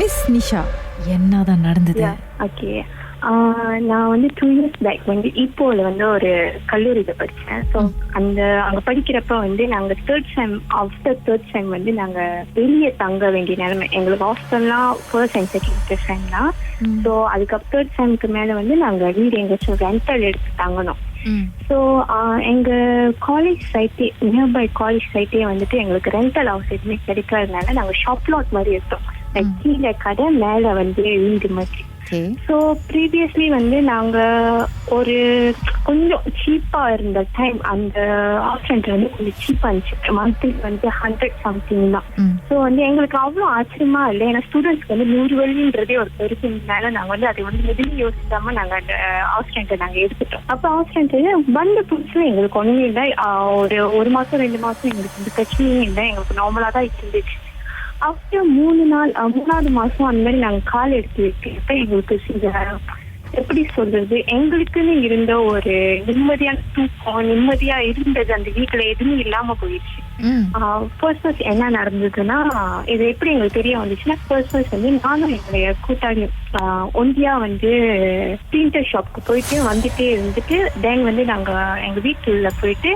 Miss Nisha, என்னதான் நடந்தது? Okay, நான் வந்து 2 years பேக் வந்து இப்போல வந்து ஒரு கல்லூரியில படித்தேன். ஸோ அங்கே படிக்கிறப்ப வந்து நாங்கள் ஆஃப்டர் தேர்ட் செம் வந்து நாங்கள் வெளியே தங்க வேண்டிய நிலைமை. எங்களுக்கு ஹாஸ்டல்லாம் ஃபர்ஸ்ட் அண்ட் செகண்ட் செம் தான். ஸோ அதுக்கப்புறம் தேர்ட் செம்க்கு மேலே வந்து நாங்கள் வீடு எங்கேயாச்சும் ரெண்டல் எடுத்து தங்கணும். ஸோ எங்கள் காலேஜ் சைட்டே, நியர்பை காலேஜ் சைட்டே வந்துட்டு எங்களுக்கு ரெண்டல் ஹவுஸ் எதுவுமே கிடைக்காதனால நாங்கள் ஷாப் லாட் மாதிரி எடுத்தோம். கீழே கடை, மேலே வந்து வீடு மாதிரி. ஸோ ப்ரீவியஸ்லி வந்து நாங்கள் ஒரு கொஞ்சம் சீப்பாக இருந்த டைம், அந்த ஆப்ஷன் வந்து கொஞ்சம் சீப்பாக இருந்துச்சு. மந்த்லி வந்து 100 something தான். ஸோ வந்து எங்களுக்கு அவ்வளோ ஆச்சரியமா இல்லை, ஏன்னா ஸ்டூடெண்ட்ஸ்க்கு வந்து 100 வெள்ளின்றதே ஒரு பெருசுனால நாங்கள் வந்து அதை வந்து எதுவும் யோசிக்காம நாங்கள் அந்த ஹவுஸ் ரெண்ட்டை நாங்கள் எடுத்துட்டோம். அப்போ ஹவுஸ் ரெண்ட் வந்த புதுசுல எங்களுக்கு ஒன்றுமே இல்லை. ஒரு மாதம் 2 மாதம் எங்களுக்கு இந்த பிரச்சனையும் இல்லை, எங்களுக்கு நார்மலாக தான் இருந்துச்சு. ஆஃப்டர் 3 மாசம் அந்த மாதிரி நாங்கள் கால் எடுத்து வைக்கிறப்ப எங்களுக்கு எப்படி சொல்றது, எங்களுக்குன்னு இருந்த ஒரு நிம்மதியான தூக்கம், நிம்மதியா இருந்தது அந்த வீட்டுல எதுவுமே இல்லாம போயிடுச்சு. ஃபர்ஸ்ட் என்ன நடந்ததுன்னா, இது எப்படி எங்களுக்கு தெரிய வந்துச்சுன்னா, ஃபர்ஸ்ட் வந்து நானும் எங்களுடைய கூட்டாளியும் ஒண்டியா வந்து பிரிண்டர் ஷாப்க்கு போயிட்டு வந்துட்டே இருந்துட்டு, தென் வந்து நாங்க எங்க வீட்டுல போயிட்டு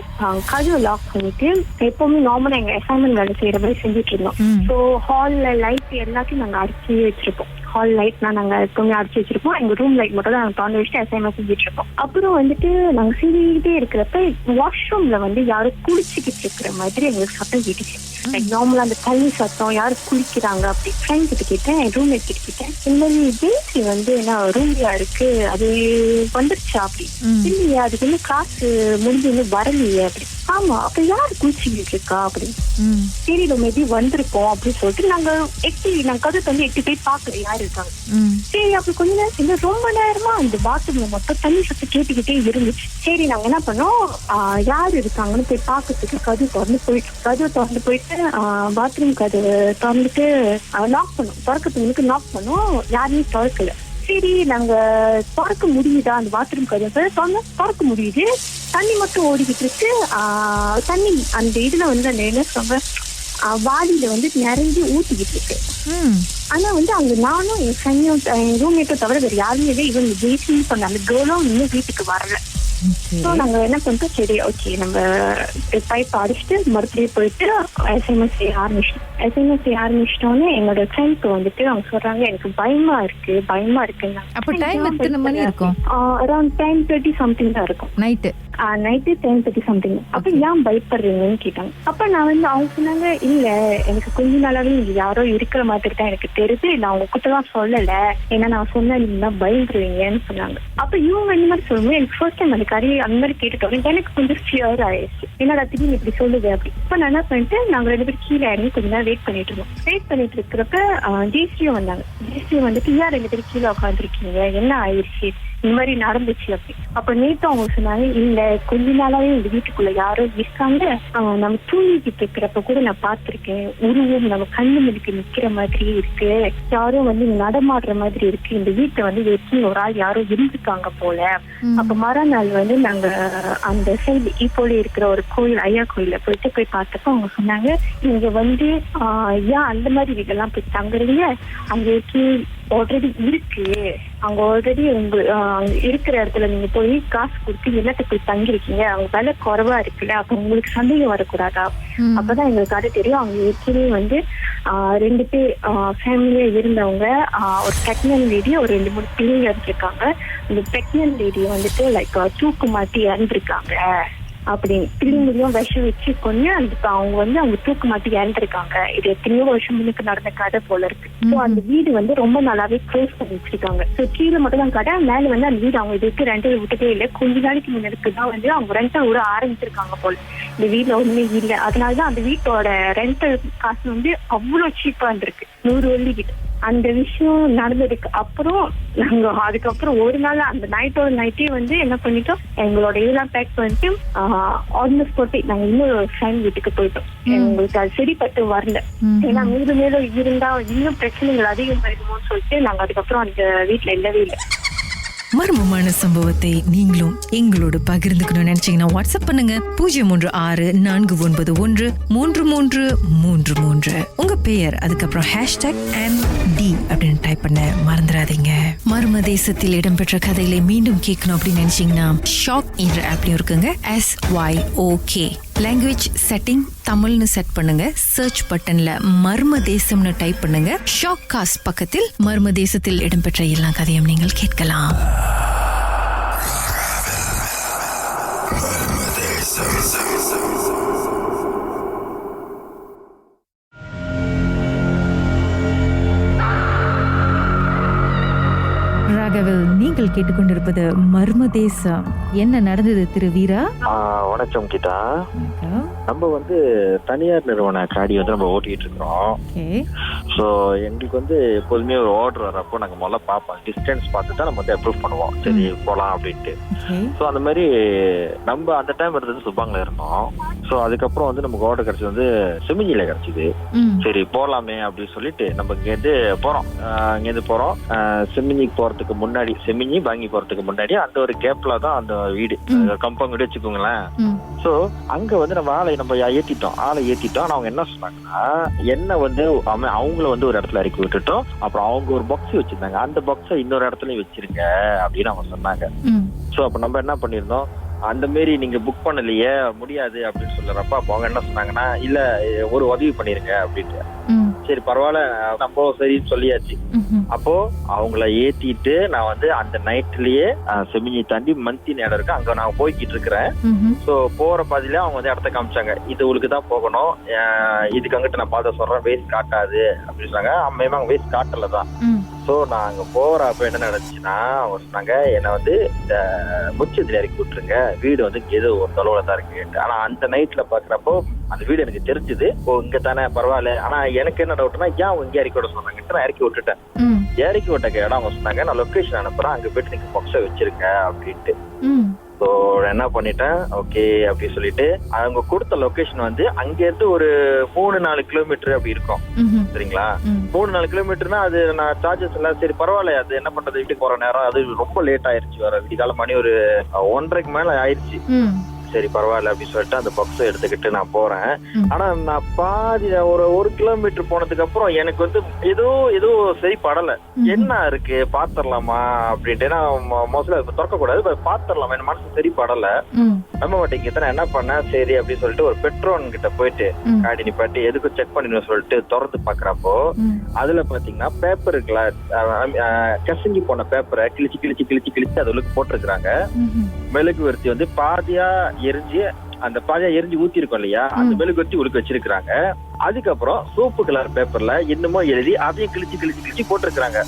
கதவை லாக் பண்ணிட்டு எப்பவுமே நார்மலா எங்க அசைன்மெண்ட் வேலை செய்யற மாதிரி செஞ்சுட்டு இருந்தோம். ஸோ ஹால்ல லைட் எல்லாத்தையும் நாங்க அடிச்சு வச்சிருப்போம். ஹால் லைட்னா நாங்க எப்பவுமே அடிச்சு வச்சிருப்போம். எங்க ரூம் லைட் மட்டும் தான் நாங்க திறந்து வச்சுட்டு அசைன்மெண்ட் செஞ்சுட்டு இருக்கோம். அப்புறம் வந்துட்டு நாங்க செஞ்சுக்கிட்டே இருக்கிறப்ப வாஷ்ரூம்ல வந்து யாரும் குளிச்சுக்கிட்டு இருக்கிற மாதிரி எங்களுக்கு சத்தம் கேட்டுச்சு. லைக் நார்மலா அந்த தண்ணி சத்தம், யாரும் குளிக்கிறாங்க அப்படி. ஃப்ரெண்ட் கிட்ட கேட்டேன், ரூம் மேட் கிட்ட கேட்டேன், இந்த மாதிரி ஜென்சி வந்து என்ன ரூம்லயா இருக்கு, அது வந்துருச்சா அப்படி. இல்லையா, அதுக்கு இன்னும் காசு முடிஞ்சு இன்னும் வரலையே அப்படி. ஆமா, அப்ப யாரு குளிச்சுக்கிட்டு இருக்கா அப்படி. சரி, மேபி வந்திருக்கோம் அப்படின்னு சொல்லிட்டு நாங்க கதை வந்து எட்டி போய் பாக்குறோம் யாரு இருக்காங்க. சரி, அப்படி கொஞ்ச நேரம் ரொம்ப நேரமா அந்த பாத்ரூம்ல மொத்தம் தண்ணி சத்தம் கேட்டுக்கிட்டே இருந்துச்சு. சரி, நாங்க என்ன பண்ணோம், யாரு இருக்காங்கன்னு போய் பாக்கிறதுக்கு கதவு திறந்து போயிட்டு பாத்ரூம் கதவு திறந்துட்டு நாக் பண்ணோம். திறக்கிறதுக்கு நாக் பண்ணோம், யாருமே திறக்கல. சரி, நாங்க திறக்க முடியுதா அந்த பாத்ரூம் கதவை திறக்க முடியுது. தண்ணி மட்டும் ஓடிக்கிட்டு இருக்கு. தண்ணி அந்த இதுல வந்து அந்த என்ன சொல்ற வாலியில வந்து நிறைஞ்சு ஊத்திக்கிட்டு இருக்கு. ஆனா வந்து அங்க நானும் என் ஃப்ரெண்டும் என் ரூம்மேட்டும் தவிர வேற யாருமே இவங்க ஜெயிச்சு பண்ண அந்த கேர்ளும் இன்னும் வீட்டுக்கு வரல. ஸோ நாங்க என்ன பண்ணிட்டோம், சரி ஓகே நம்ம பைப் அடிச்சுட்டு மறுபடியும் போயிட்டு எஸ்எம்எஸ் செய்ய ஆரம்பிச்சிட்டோன்னு என்னோட ஃப்ரெண்ட்க்கு வந்துட்டு அவங்க சொல்றாங்க, எனக்கு பயமா இருக்குன்னா. அரௌண்ட் 10:30 something தான் இருக்கும் நைட்டு 10:30 something. அப்ப ஏன் பயப்படுறீங்கன்னு கேட்டாங்க. அப்ப நான் வந்து அவங்க சொன்னாங்க, இல்ல எனக்கு கொஞ்ச நாளாவே நீங்க யாரோ இருக்கிற மாதிரி தான் எனக்கு தெரியுது, நான் உங்க கிட்ட தான் சொல்லல, ஏன்னா நான் சொன்ன நீங்க தான் பயந்துருவீங்கன்னு சொன்னாங்க. அப்ப இவங்க இந்த மாதிரி சொல்லும்போது எனக்கு ஃபர்ஸ்ட் டைம் அந்த கதையை அந்த மாதிரி கேட்டுட்டோம். எனக்கு கொஞ்சம் ஃபியர் ஆயிடுச்சு, என்னடா திடீர்னு இப்படி சொல்லுது அப்படி. இப்ப நான் என்ன பண்ணிட்டு நாங்க 2 பேரும் கீழே இறங்கி கொஞ்ச நேரம் வெயிட் பண்ணிட்டு இருக்கிறப்ப ஜெயஸ்ரீயும் வந்தாங்க. ஜெயஸ்ரீ வந்துட்டு, யார் 2 பேரும் கீழே உட்காந்துருக்கீங்க, என்ன ஆயிடுச்சு, இந்த மாதிரி நடந்துச்சு அப்படி. அப்ப நேத்து அவங்க சொன்னாங்க, இல்ல கொஞ்ச நாளாவே இந்த வீட்டுக்குள்ள யாரோ இருக்காங்க, நம்ம தூங்கிக்கிட்டு இருக்கிறப்ப கூட நான் பாத்திருக்கேன், உருவம் நம்ம கண்ணு முடுக்கு நிக்கிற மாதிரி இருக்கு, யாரோ வந்து நடமாடுற மாதிரி இருக்கு, இந்த வீட்டை வந்து வெற்றி ஒரு ஆள் யாரோ இருந்திருக்காங்க போல. அப்ப மறுநாள் வந்து நாங்க அந்த சைடு இப்போல இருக்கிற ஒரு கோயில், ஐயா கோயில போய் பார்த்தப்ப அவங்க சொன்னாங்க, நீங்க வந்து ஏன் அந்த மாதிரி வீடெல்லாம் போய் தங்குறீங்க, அங்க ஆல்ரெடி இருக்கு, அவங்க ஆல்ரெடி உங்க இருக்கிற இடத்துல நீங்க போய் காசு கொடுத்து என்னத்தை போய் தங்கிருக்கீங்க, அவங்க விலை குறைவா இருக்குல்ல, அப்ப உங்களுக்கு சந்தேகம் வரக்கூடாதா. அப்பதான் எங்களுக்கு அது தெரியும், அவங்க ஏற்கனவே வந்து 2 பேர் ஃபேமிலியா இருந்தவங்க, ஒரு பிரெக்னன்ட் லேடி, ஒரு 2-3 பிள்ளைங்க இருந்திருக்காங்க. அந்த பிரெக்னன்ட் லேடி வந்துட்டு லைக் தூக்கு மாட்டி இறந்துருக்காங்க அப்படின்னு. பிள்ளைங்களையும் விஷம் வச்சு கொண்டு அவங்க வந்து அவங்க தூக்கு மாட்டி இறந்துருக்காங்க. இது எத்தனையோ வருஷம் முன்னுக்கு நடந்த கதை போல இருக்கு. ஸோ அந்த வீடு வந்து ரொம்ப நல்லாவே க்ளோஸ் பண்ணி வச்சிருக்காங்க. ஸோ கீழே மட்டும் தான் கடை, மேல வந்து அந்த வீடு அவங்க இதுக்கு ரெண்டல் விட்டதே இல்லை. கொஞ்ச நாளைக்கு முன்னுக்கு தான் வந்து அவங்க ரெண்டல் விட ஆரம்பிச்சிருக்காங்க போல. இந்த வீட்டுல ஒண்ணுமே இல்லை, அதனாலதான் அந்த வீட்டோட ரெண்டல் காசு வந்து அவ்வளவு சீப்பா இருந்திருக்கு, 100 வெள்ளி கிட்ட. அந்த விஷயம் நடந்ததுக்கு அப்புறம் நாங்க அதுக்கப்புறம் ஒரு நாள் அந்த நைட்டே வந்து என்ன பண்ணிட்டோம், எங்களோட இதெல்லாம் பேக் பண்ணிட்டு ஆல்மோஸ்ட் போட்டு நாங்க இன்னொரு ஃப்ரெண்ட் வீட்டுக்கு போயிட்டோம். எங்களுக்கு அது சரிப்பட்டு வரல, ஏன்னா மேலும் இருந்தா இன்னும் பிரச்சனைகள் அதிகமாயிருமோன்னு சொல்லிட்டு நாங்க அதுக்கப்புறம் அந்த வீட்டுல இல்லவே இல்லை. மர்மமான சம்பவத்தை நீங்களும் எங்களோடு பகிர்ந்துக்கணும்னு நினைச்சீங்கன்னா வாட்ஸ்அப் பண்ணுங்க 03649133333. உங்க பெயர், அதுக்கப்புறம் #MD அப்படின்னு டைப் பண்ண மறந்துடாதீங்க. மர்ம தேசத்தில் இடம்பெற்ற கதைகளை மீண்டும் கேட்கணும் அப்படின்னு நினைச்சீங்கன்னா ஷாக் என்ற ஆப்லயும் இருக்குங்க. SYOK லாங்குவேஜ் செட்டிங் தமிழ்னு செட் பண்ணுங்க. சர்ச் பட்டன்ல மர்ம தேசம்னு டைப் பண்ணுங்க. ஷாக் காஸ்ட் பக்கத்தில் மர்ம தேசத்தில் இடம்பெற்ற எல்லா கதையும் நீங்கள் கேட்கலாம். ராகவில் நீங்கள் கேட்டுக்கொண்டிருப்பது மர்ம தேசம். என்ன நடந்தது திரு வீரா? வணக்கம் கீதா. நம்ம வந்து தனியார் நிறுவன காடி வந்து நம்ம ஓட்டிட்டு இருக்கிறோம். ஸோ எங்களுக்கு வந்து எப்போதுமே ஒரு ஆர்டர் வரப்போ நாங்கள் முதல்ல பார்ப்போம், டிஸ்டன்ஸ் பார்த்து தான் நம்ம வந்து அப்ரூவ் பண்ணுவோம், சரி போகலாம் அப்படின்ட்டு. ஸோ அந்த மாதிரி நம்ம அந்த டைம் இருந்தது சுபாங்கில் இருந்தோம். ஸோ அதுக்கப்புறம் வந்து நமக்கு ஆர்டர் கிடைச்சது வந்து செமிஞ்சியில் கிடைச்சிது. சரி போகலாமே அப்படின்னு சொல்லிட்டு நம்ம இங்கேருந்து போகிறோம். செமிஞ்சிக்கு போகிறதுக்கு முன்னாடி, செமிஞ்சி வாங்கி போகிறதுக்கு முன்னாடி அந்த ஒரு கேப்ல தான் அந்த வீடு கம்பங்கூட வச்சுக்கோங்களேன். ஸோ அங்கே வந்து நம்ம ஆளை ஏற்றிட்டோம். ஆனால் அவங்க என்ன சொன்னாங்கன்னா, என்ன வந்து அவங்கள வந்து ஒரு இடத்துல இறக்கி விட்டுட்டோம். அப்புறம் அவங்க ஒரு பாக்ஸ் வச்சிருந்தாங்க, அந்த பாக்ஸை இன்னொரு இடத்துலயும் வச்சிருங்க அப்படின்னு அவங்க சொன்னாங்க. ஸோ அப்ப நம்ம என்ன பண்ணிருந்தோம், அந்த மாரி நீங்க புக் பண்ணலையே முடியாது அப்படின்னு சொல்றப்ப அப்ப அவங்க என்ன சொன்னாங்கன்னா, இல்ல ஒரு உதவி பண்ணிருங்க அப்படின்ட்டு. சரி பரவாயில்ல நம்ம சரின்னு சொல்லியாச்சு. அப்போ அவங்கள ஏத்திட்டு நான் வந்து அந்த நைட்லயே செமிஞ்சி தாண்டி மந்தி இடம் இருக்கு, அங்க நான் போய்கிட்டு இருக்கிறேன். சோ போற பாதியில அவங்க வந்து இடத்த காமிச்சாங்க, இது உங்களுக்கு தான் போகணும், இதுக்கு அங்கிட்ட நான் பார்த்து சொல்றேன், வேஸ்ட் காட்டாது அப்படின்னு சொன்னாங்க. அம்மையுமா அவங்க வேஸ்ட் காட்டலதான். சோ நான் அங்க போறப்ப என்ன நடந்துச்சுன்னா, அவங்க சொன்னாங்க என்ன வந்து இந்த முச்சத்துல இறக்கி விட்டுருங்க, வீடு வந்து ஏதோ ஒரு தொலைவுல தான் இருக்கு. ஆனா அந்த நைட்ல பாக்குறப்போ அந்த வீடு எனக்கு தெரிஞ்சது, ஓ இங்க தானே பரவாயில்ல. ஆனா எனக்கு என்ன டவுட்னா, ஏன் அவங்க இங்க இறக்கி விட சொன்னாங்க, நான் இறக்கி விட்டுட்டேன். இறக்கி விட்ட இடம் அவங்க சொன்னாங்க, நான் லொகேஷன் அனுப்புறேன், அங்க போயிட்டு நீங்க பாக்ஸ வச்சிருக்க அப்படின்ட்டு. ஸோ என்ன பண்ணிட்டேன், ஓகே அப்படின்னு சொல்லிட்டு அவங்க கொடுத்த லொகேஷன் வந்து அங்க இருந்து ஒரு 3-4 கிலோமீட்டர் அப்படி இருக்கும். சரிங்களா, 3-4 கிலோமீட்டர்னா அது நான் சார்ஜஸ் எல்லாம் சரி பரவாயில்ல, அது என்ன பண்றது, வீட்டுக்கு போற நேரம் அது ரொம்ப லேட் ஆயிருச்சு, வர விடிகால மணி ஒரு 1:30க்கு மேல ஆயிடுச்சு. சரி பரவாயில்ல அப்படின்னு சொல்லிட்டு அந்த பாக்ஸை எடுத்துக்கிட்டு நான் போறேன். ஆனா நான் பாதி ஒரு கிலோமீட்டர் போனதுக்கு அப்புறம் எனக்கு வந்து ஏதோ சரி படல, என்ன இருக்கு பாத்திரலாமா அப்படின்ட்டு. நான் மோஸ்ட்லி திறக்க கூடாது, பாத்திரலாமா, என் மனசு சரி படல. நம்ப மாட்டேங்க, நான் என்ன பண்ணேன், சரி அப்படின்னு சொல்லிட்டு ஒரு பெட்ரோல் கிட்ட போயிட்டு காடி நிப்பாட்டி எதுக்கும் செக் பண்ணிடணும் சொல்லிட்டு திறந்து பாக்குறப்போ அதுல பாத்தீங்கன்னா பேப்பர் இருக்குல்ல, கசங்கி போன பேப்பரை கிழிச்சு அது உள்ளுக்கு போட்டிருக்கிறாங்க. மெழுகுவர்த்தி வந்து பாதியா எரிஞ்சு, அந்த பாதியா எரிஞ்சு ஊத்தி இருக்கோம் இல்லையா, அந்த மெழுகுவர்த்தி உழுக்க வச்சிருக்காங்க. அதுக்கப்புறம் சோப்பு கலர் பேப்பர்ல இன்னமும் எழுதி அதையும் கிழிச்சு போட்டிருக்காங்க.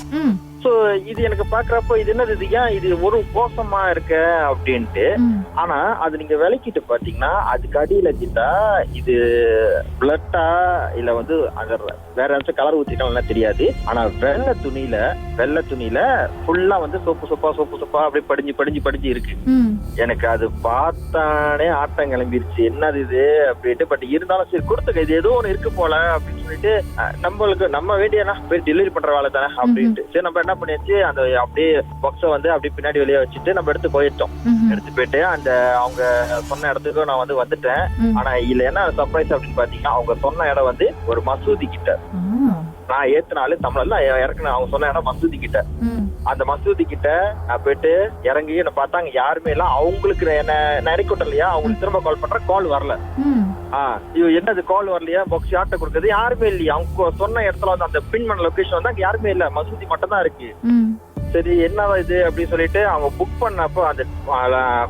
சோ இது எனக்கு பாக்குறப்போ இது என்னது, இது ஏன் இது ஒரு கோசமா இருக்க அப்படின்ட்டு. ஆனா அது நீங்க விளக்கிட்டு பாத்தீங்கன்னா அதுக்கு அடியில கிட்டா இது பிளட்டா இல்ல வந்து வேற ஏதாச்சும் கலர் ஊத்திக்கலாம் தெரியாது. ஆனா வெள்ளை துணியில ஃபுல்லா வந்து சோப்பு அப்படியே படிஞ்சு இருக்கு. எனக்கு அது பார்த்தானே ஆட்டம் கிளம்பிருச்சு, என்னது இது அப்படின்ட்டு. பட் இருந்தாலும் சரி கொடுத்துக்க, இது ஏதோ ஒண்ணு இருக்கு போல அப்படின்னு சொல்லிட்டு நம்ம வேண்டியனா போய் டெலிவரி பண்ற வேலை தானே அப்படின்ட்டு. சரி நம்ம என்ன பண்ணியாச்சு, அந்த அப்படியே பாக்ஸ வந்து அப்படியே பின்னாடி வெளியே வச்சுட்டு நம்ம எடுத்து போயிட்டு அந்த அவங்க சொன்ன இடத்துக்கு நான் வந்து வந்துட்டேன். ஆனா இதுல என்ன சர்ப்ரைஸ் அப்படின்னு பாத்தீங்கன்னா, அவங்க சொன்ன இடம் வந்து ஒரு மசூதி கிட்ட. நான் ஏத்தினாலும் தமிழ்ல இறக்குன அவங்க சொன்ன இடம் மசூதி கிட்ட. அந்த மசூதி கிட்ட நான் போயிட்டு இறங்கி என்ன பார்த்தாங்க, யாருமே இல்ல. அவங்களுக்கு என்ன இறக்கி விட்டேன் இல்லையா, அவங்களுக்கு திரும்ப கால் பண்ற, கால் வரல. என்னது கால் வரலையா, பாக்ஸ் யார்ட்ட கொடுக்குறது, யாருமே இல்லையா. அவங்க சொன்ன இடத்துல வந்து அந்த பின் பண்ண லொகேஷன் வந்து அங்க யாருமே இல்ல, மசூதி மட்டும் தான் இருக்கு. சரி என்னவா இது அப்படின்னு சொல்லிட்டு அவங்க புக் பண்ணப்போ அந்த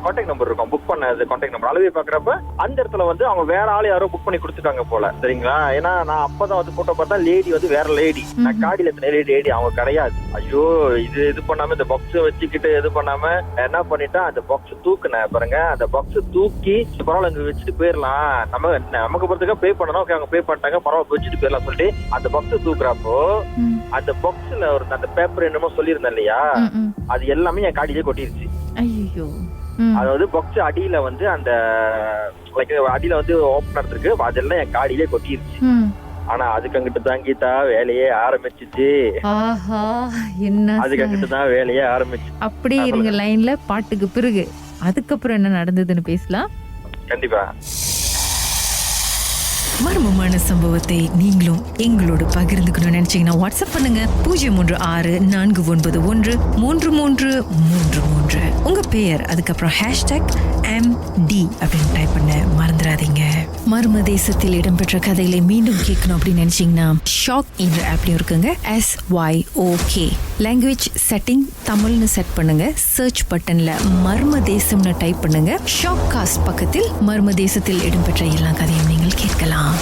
கான்டாக்ட் நம்பர் இருக்கும், புக் பண்ண கான்டாக்ட் நம்பர் அளவே பாக்குறப்ப அந்த இடத்துல வந்து அவங்க வேற ஆள் யாரோ புக் பண்ணி கொடுத்துட்டாங்க போல. சரிங்களா, ஏன்னா நான் அப்பதான் வந்து போட்டோ பார்த்தா லேடி வந்து வேற லேடி, நான் காடியில லேடி அவங்க கிடையாது. ஐயோ இது பண்ணாம இந்த பாக்ஸ் வச்சுக்கிட்டு இது பண்ணாம என்ன பண்ணிட்டேன், அந்த பாக்ஸ் தூக்குனேன் பாருங்க. அந்த பாக்ஸ் தூக்கி பரவாயில்ல இங்க வச்சுட்டு போயிடலாம், நமக்கு பொறுத்துக்கா பே பண்ணணும், ஓகே அவங்க பே பண்ணிட்டாங்க, பரவாயில்ல வச்சுட்டு போயிடலாம் சொல்லிட்டு அந்த பாக்ஸ் தூக்குறப்போ அந்த பாக்ஸ்ல ஒரு அந்த பேப்பர் என்னமோ சொல்லியிருந்தேன் இல்லையா, அது எல்லாமே என் காடியிலே கொட்டிருச்சு. அதாவது பாக்ஸ் அடியில வந்து அந்த அடியில வந்து ஓப்பனர் இருக்கு, அதெல்லாம் என் காடியிலே கொட்டிருச்சு. ஆனா அதுக்கு அங்கிட்டு தான் கீதா வேலையே ஆரம்பிச்சிச்சு. அதுக்கு அங்கிட்டு தான் வேலையே ஆரம்பிச்சு. அப்படியே இருங்க லைன்ல, பாட்டுக்கு பிறகு அதுக்கப்புறம் என்ன நடந்ததுன்னு பேசலாம். கண்டிப்பா. மர்மமான சம்பவத்தை நீங்களும் எங்களோடு பகிர்ந்துக்கணும்னு நினைச்சீங்கன்னா வாட்ஸ்அப் பண்ணுங்க 0364413333. உங்க பெயர் அதுக்கப்புறம் #MD அப்படின்னு டைப் பண்ண மறந்துடாதீங்க. மர்ம தேசத்தில் இடம்பெற்ற கதைகளை மீண்டும் கேட்கணும் அப்படின்னு நினைச்சீங்கன்னா ஷாக் என்ற ஆப்லயும் இருக்குங்க. SYOK லாங்குவேஜ் செட்டிங் தமிழ்னு செட் பண்ணுங்க. சர்ச் பட்டன்ல மர்ம தேசம்னு டைப் பண்ணுங்க. ஷாக் காஸ்ட் பக்கத்தில் மர்ம தேசத்தில் இடம்பெற்ற எல்லா கதையும் நீங்கள் கேட்கலாம்.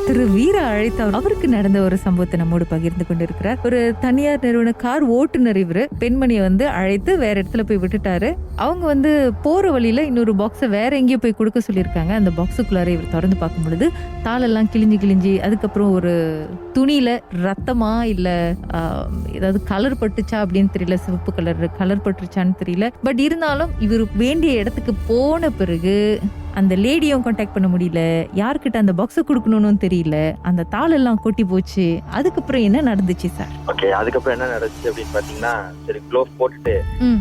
திரு வீரா அழைத்தவர் அவருக்கு நடந்த ஒரு சம்பவத்தை நம்மோடு பகிர்ந்து கொண்டிருக்கிறார். ஒரு தனியார் நிறுவன கார் ஓட்டுநர் இவரு பெண்மணியை அழைத்து வேற இடத்துல போய் விட்டுட்டாரு. அவங்க போற வழியில இன்னொரு பாக்ஸை வேற எங்கேயோ போய் கொடுக்க சொல்லியிருக்காங்க. அந்த பாக்ஸுக்குள்ளார இவர் திறந்து பார்க்கும் பொழுது தாளெல்லாம் கிழிஞ்சு அதுக்கப்புறம் ஒரு துணியில ரத்தமா இல்ல ஏதாவது கலர் பட்டுச்சா அப்படின்னு தெரியல. சிவப்பு கலர் பட்டுருச்சான்னு தெரியல. பட் இருந்தாலும் இவர் வேண்டிய இடத்துக்கு போன பிறகு அந்த லேடியும் கான்டாக்ட் பண்ண முடியல. யார்கிட்ட அந்த பாக்ஸை கொடுக்கணும்னு தெரியல. அந்த தாள் எல்லாம் கொட்டி போச்சு. அதுக்கப்புறம் என்ன நடந்துச்சு சார்? ஓகே, அதுக்கப்புறம் என்ன நடந்துச்சு அப்படின்னு பாத்தீங்கன்னா, சரி க்ளோவ் போட்டுட்டு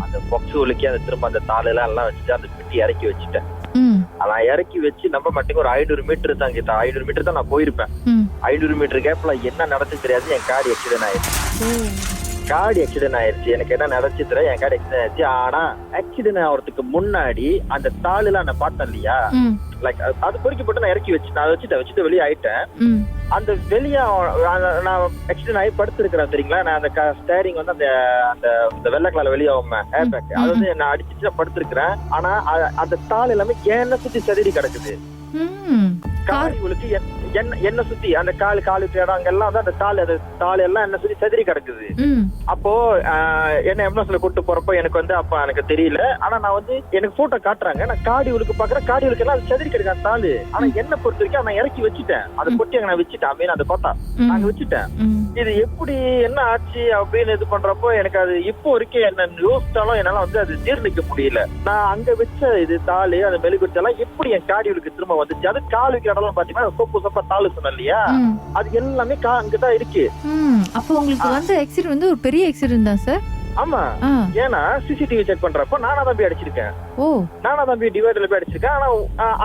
அந்த பாக்ஸ் உலுக்கி அந்த திரும்ப அந்த தாள் எல்லாம் வச்சுட்டு அந்த பெட்டி இறக்கி வச்சுட்டேன். நான் இறக்கி வச்சு நம்ம மட்டும் ஒரு 500 மீட்டர் தான் கிட்ட 500 மீட்டர் தான் நான் போயிருப்பேன். 500 மீட்டர் கேப்ல என்ன நடந்து தெரியாது. என் கார் ஆக்சிடென்ட் ஆயிருச்சு. எனக்கு என்ன நடந்துச்சு தெரியாது. என் கார் ஆக்சிடென்ட் ஆயிடுச்சு. ஆனா ஆக்சிடென்ட் ஆகிறதுக்கு முன்னாடி அந்த தாள் எல்லாம் நான் பார்த்தேன் இல்லையா, லைக் அது பொறுக்கி போட்டு நான் இறக்கி வச்சு நான் வச்சுட்டு வெளியே ஆயிட்டேன். அந்த வெளியே நான் ஆக்சிடென்ட் ஆகி படுத்திருக்கிறேன் தெரியுங்களா. நான் அந்த ஸ்டேரிங் அந்த அந்த வெள்ளை கலர் வெளியே ஆகும் ஏர் பேக், அது நான் அடிச்சுட்டு நான் படுத்திருக்கிறேன். ஆனா அந்த தாள் எல்லாமே என்ன சுத்தி சதிரி கிடக்குது. காலுக்கு என்ன சுத்தி அந்த காலு தேடம் அங்கெல்லாம் அந்த தாள் எல்லாம் என்ன சுத்தி சதிரி கிடக்குது. அப்போ என்ன எம்எஸ்ல கூட்டு போறப்போ எனக்கு அப்ப எனக்கு தெரியல. ஆனா நான் எனக்கு போட்டோ காட்டுறாங்க. நான் காடிவுக்கு பாக்குறேன். காடிவுக்கு எல்லாம் அது சதிரி கிடக்கு அந்த தாள். ஆனா என்ன பொறுத்த வரைக்கும் நான் இறக்கி வச்சுட்டேன். அதை கொட்டி அங்க நான் வச்சுட்டேன். அப்படின்னு அந்த கோத்தா நாங்க வச்சுட்டேன். இது எப்படி என்ன ஆச்சு அப்படின்னு இது பண்றப்போ எனக்கு அது இப்போ வரைக்கும் என்ன யோசிச்சாலும் என்னால அது ஜீர்ணிக்க முடியல. நான் அங்க வச்ச இது தாள் அந்த மெழுகுச்செல்லாம் எப்படி என் காடிவுக்கு திரும்ப வந்துச்சு. அது கால் வைக்கிற இடம் பாத்தீங்கன்னா சொப்பா தாள் சொன்ன இல்லையா, அது எல்லாமே அங்கதான் இருக்கு. அப்போ உங்களுக்கு ஆக்சிடென்ட் ஒரு பெரிய ஆக்சிடென்ட் தான் சார்? ஆமா, ஏன்னா சிசிடிவி செக் பண்றப்ப நானா தான் போய் அடிச்சிருக்கேன். நானா தான் போய் டிவைடர்ல போய் அடிச்சிருக்கேன். ஆனா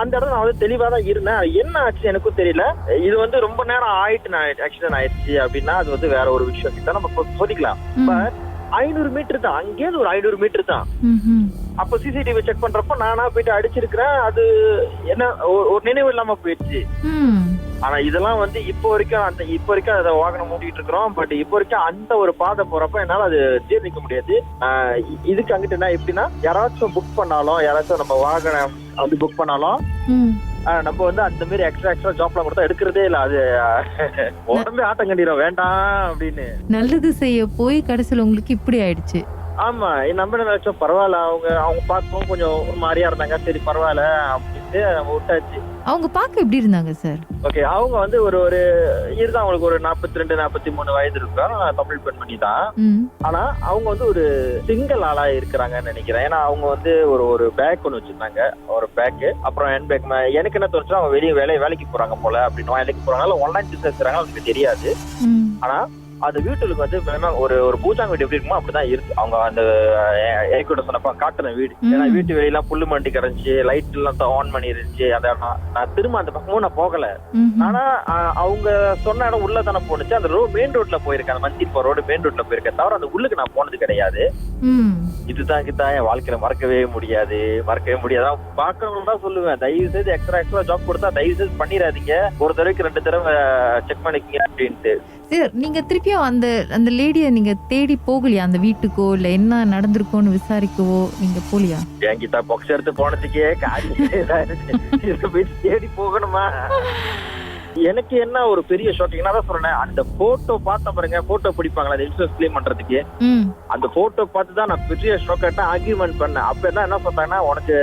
அந்த இடத்துல நான் தெளிவா தான் இருந்தேன். என்ன ஆச்சு எனக்கும் தெரியல. இது ரொம்ப நேரம் ஆயிட்டு நான் ஆக்சிடென்ட் ஆயிடுச்சு அப்படின்னா அது வேற ஒரு விஷயம் கிட்ட நம்ம சொல்லிக்கலாம். பட் 500 மீட்டர் தான், அங்கேயே ஒரு 500 மீட்டர் தான். அப்ப சிசிடிவி செக் பண்றப்ப நானா போயிட்டு அடிச்சிருக்கிறேன். அது என்ன ஒரு நினைவு இல்லாம போயிடுச்சு. ஆனா இதெல்லாம் இப்போ வரைக்கும் அதை வாகனம் மூடிட்டு இருக்கிறோம். பட் இப்போ வரைக்கும் அந்த ஒரு பாதை போறப்ப என்னால அது ஜீர்ணிக்க முடியாது. இதுக்கு அங்கிட்டு என்ன எப்படின்னா, யாராச்சும் புக் பண்ணாலும், யாராச்சும் நம்ம வாகனம் புக் பண்ணாலும் நம்ம அந்த மாதிரி எக்ஸ்ட்ரா ஜாப்லாம் கொடுத்தா எடுக்கிறதே இல்ல. அது உடம்பே ஆட்டம் கண்டிடும் வேண்டாம் அப்படின்னு. நல்லது செய்ய போய் கடைசியில் உங்களுக்கு இப்படி ஆயிடுச்சு. ஆமா, நம்ம நினைச்சோம் பரவாயில்ல, அவங்க பார்க்கவும் கொஞ்சம் ஒரு மாதிரியா இருந்தாங்க. சரி பரவாயில்ல அப்படின்ட்டு நம்ம விட்டாச்சு. அவங்க பார்க்க எப்படி இருந்தாங்க சார்? ஓகே, அவங்க ஒரு இதுதான், அவங்களுக்கு ஒரு 42-43 வயது இருக்கும். தமிழ் பெண்மணி தான். ஆனா அவங்க ஒரு சிங்கிள் ஆளா இருக்கிறாங்கன்னு நினைக்கிறேன். ஏன்னா அவங்க ஒரு பேக் ஒண்ணு வச்சிருந்தாங்க, ஒரு பேக், அப்புறம் ஹேண்ட் பேக். எனக்கு என்ன தோணுச்சுன்னா அவங்க வெளியே வேலைக்கு போறாங்க போல அப்படின்னு. வேலைக்கு போறாங்க, ஆன்லைன் பிசினஸ் செய்றாங்க, அவங்களுக்கு தெரியாது. ஆனா அந்த வீட்டுக்கு ஒரு பூஜாங்க வீடு எப்படி இருக்குமோ அப்படிதான் இருக்கு. அவங்க அந்த ஏற்கனவே சொன்னப்ப காட்டுன வீடு. ஏன்னா வீட்டு வெளியெல்லாம் புல்லு மண்டி கரைஞ்சி லைட் எல்லாம் ஆன் பண்ணி இருந்துச்சு. அந்த நான் திரும்ப அந்த பக்கமும் நான் போகல. ஆனா அவங்க சொன்ன இடம் உள்ள தானே போனுச்சு. அந்த மெயின் ரோட்ல போயிருக்கேன். அந்த மஞ்சிட் போற ரோடு மெயின் ரோட்ல போயிருக்கேன். தவிர அந்த உள்ளுக்கு நான் போனது கிடையாது. இதுதான் என் வாழ்க்கையில மறக்கவே முடியாது. பாக்குறவங்க தான் சொல்லுவேன், தயவு செய்து எக்ஸ்ட்ரா ஜாப் கொடுத்தா தயவு செய்து பண்ணிடாதீங்க. ஒரு தடவைக்கு 2 தடவை செக் பண்ணிக்கீங்க அப்படின்ட்டு. சார், நீங்க திருப்பியும் அந்த லேடிய நீங்க தேடி போகலையா? அந்த வீட்டுக்கோ இல்ல என்ன நடந்திருக்கோன்னு விசாரிக்கவோ நீங்க போலியா? என்கிட்ட பாக்ஸ் எடுத்து போனதுக்கே தேடி போகணுமா? எனக்கு என்ன ஒரு பெரிய ஷாக்கிங் தான் சொல்றேன். அந்த போட்டோ பார்த்த பாருங்க, போட்டோ பிடிப்பாங்களா அந்த இன்சூரன்ஸ் கிளைம் பண்றதுக்கு, அந்த போட்டோ பார்த்து தான் நான் பெரிய ஷாக் ஆயிட்டேன். ஆர்கியூமெண்ட் பண்ணேன். அப்ப என்ன சொல்றாங்கன்னா, உனக்கு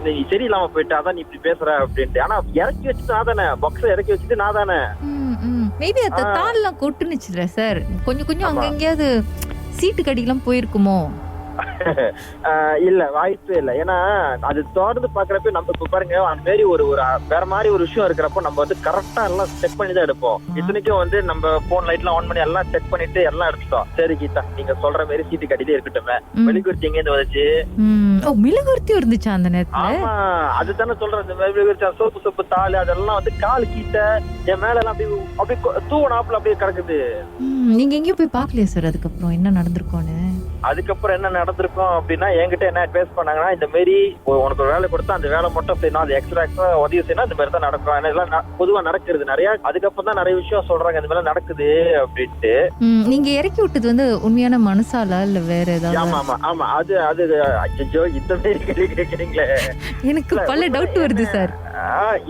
நீ சரியில்லாம போயிட்டு அதான் நீ இப்படி பேசுற அப்படின்ட்டு. ஆனா இறக்கி வச்சுட்டு நான் தானே, பாக்ஸ் இறக்கி வச்சுட்டு நான் தானே. மேபி அந்த தாள்லாம் கொட்டுனுச்சுல சார், கொஞ்சம் அங்க எங்கேயாவது சீட்டு கடிக்கலாம் போயிருக்குமோ? இல்ல வாய்ப்பே இல்ல. ஏன்னா அது தொடர்ந்து பாக்குறப்ப நம்ம இப்ப பாருங்க அந்த மாதிரி ஒரு வேற மாதிரி ஒரு விஷயம் இருக்கிறப்போ நம்ம வந்து கரெக்டா எல்லாம் செக் பண்ணி தான் எடுப்போம். இத்தனைக்கும் வந்து நம்ம போன் லைட் எல்லாம் ஆன் பண்ணி எல்லாம் செக் பண்ணிட்டு எல்லாம் எடுத்துட்டோம். சரி கீதா நீங்க சொல்ற மாதிரி சீட்டு கட்டிட்டே இருக்கட்டுமே, மெழுகுவர்த்தி எங்க இருந்து வந்துச்சு? மெழுகுவர்த்தி இருந்துச்சா அந்த நேரத்துல? ஆமா அதுதானே சொல்றேன். இந்த மெழுகுவர்த்தி சோப்பு தாள் அதெல்லாம் வந்து கால் கீட்ட என் மேல எல்லாம் அப்படியே தூவனாப்புல அப்படியே கிடக்குது. நீங்க எங்கேயும் போய் பாக்கலையா சார் அதுக்கப்புறம் என்ன நடந்திருக்கோன்னு? அதுக்கப்புறம் என்ன நடந்திருக்கும் அப்படின்னா என்கிட்ட என்ன அட்வைஸ் பண்ணாங்கன்னா, இந்த மாதிரி உனக்கு ஒரு வேலை கொடுத்தா அந்த வேலை மட்டும் செய்யணும், அது எக்ஸ்ட்ரா உதவி செய்யணும், இந்த மாதிரி தான் நடக்கும். ஏன்னா இதெல்லாம் பொதுவா நடக்கிறது நிறைய. அதுக்கப்புறம் தான் நிறைய விஷயம் சொல்றாங்க இந்த மாதிரி நடக்குது அப்படின்ட்டு. நீங்க இறக்கி விட்டது வந்து உண்மையான மனசாலா இல்ல வேற ஏதாவது? ஆமா ஆமா ஆமா அது ஐயோ இந்த மாதிரி கேக்குறீங்களே, எனக்கு பல டவுட் வருது சார்.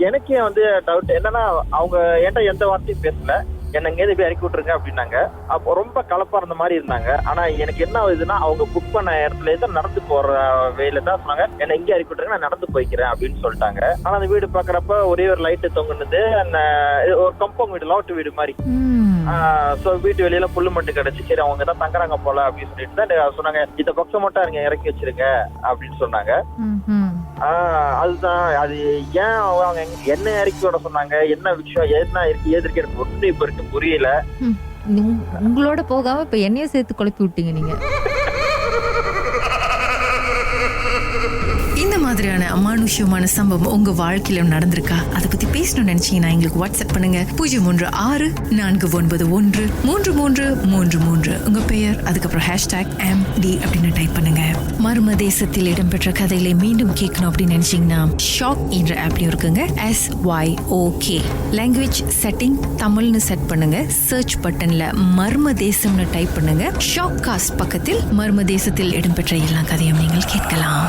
எனக்கே வந்து டவுட் என்னன்னா அவங்க என்கிட்ட எந்த வார்த்தையும் பேசல, என்ன எங்கேயிருந்து போய் இறக்கி விட்டுருங்க அப்படின்னாங்க. அப்போ ரொம்ப கலப்பா இருந்த மாதிரி இருந்தாங்க. ஆனா எனக்கு என்ன ஆகுதுன்னா அவங்க புக் பண்ண இடத்துல இருந்து நடந்து போற வேல தான் சொன்னாங்க, என்ன எங்க இறக்கி விட்டுருங்க நான் நடந்து போய்க்கிறேன் அப்படின்னு சொல்லிட்டாங்க. ஆனா அந்த வீடு பாக்குறப்ப ஒரே ஒரு லைட்டு தொங்குனது, அந்த ஒரு கம்பவுண்ட் வீடு, லாட் வீடு மாதிரி. சோ வீட்டு வெளியில புல்லு மட்டும் கிடைச்சு, சரி அவங்க தான் தங்குறாங்க போல அப்படின்னு சொல்லிட்டு தான் சொன்னாங்க, இந்த பக்கம் மட்டும் நீங்க இறக்கி வச்சிருங்க அப்படின்னு சொன்னாங்க. அதுதான் அது ஏன் அவங்க என்ன இறக்கி விட சொன்னாங்க, என்ன விஷயம், என்ன இருக்கு ஏது இருக்கு எனக்கு ஒண்ணு இப்ப இருக்கு புரியல. உங்களோட போகாம இப்ப என்னையும் சேர்த்து குழப்பி விட்டீங்க நீங்க. இந்த மாதிரியான அமானுஷ்யமான சம்பவம் உங்க வாழ்க்கையில நடந்திருக்கா? அதை பத்தி பேசணும்னு நினைச்சீங்கன்னா எங்களுக்கு வாட்ஸ்அப் பண்ணுங்க 016-491-3333. உங்க பெயர் அதுக்கப்புறம் #MD அப்படின்னு டைப் பண்ணுங்க. மர்ம தேசத்தில் இடம்பெற்ற கதைகளை மீண்டும் கேட்கணும் அப்படின்னு நினைச்சீங்கன்னா ஷாக் என்ற ஆப்லயும் இருக்குங்க. SYOK லாங்குவேஜ் செட்டிங் தமிழ்னு செட் பண்ணுங்க. சர்ச் பட்டன்ல மர்ம தேசம்னு டைப் பண்ணுங்க. ஷாக் காஸ்ட் பக்கத்தில் மர்ம தேசத்தில் இடம்பெற்ற எல்லா கதையும் நீங்கள் கேட்கலாம்.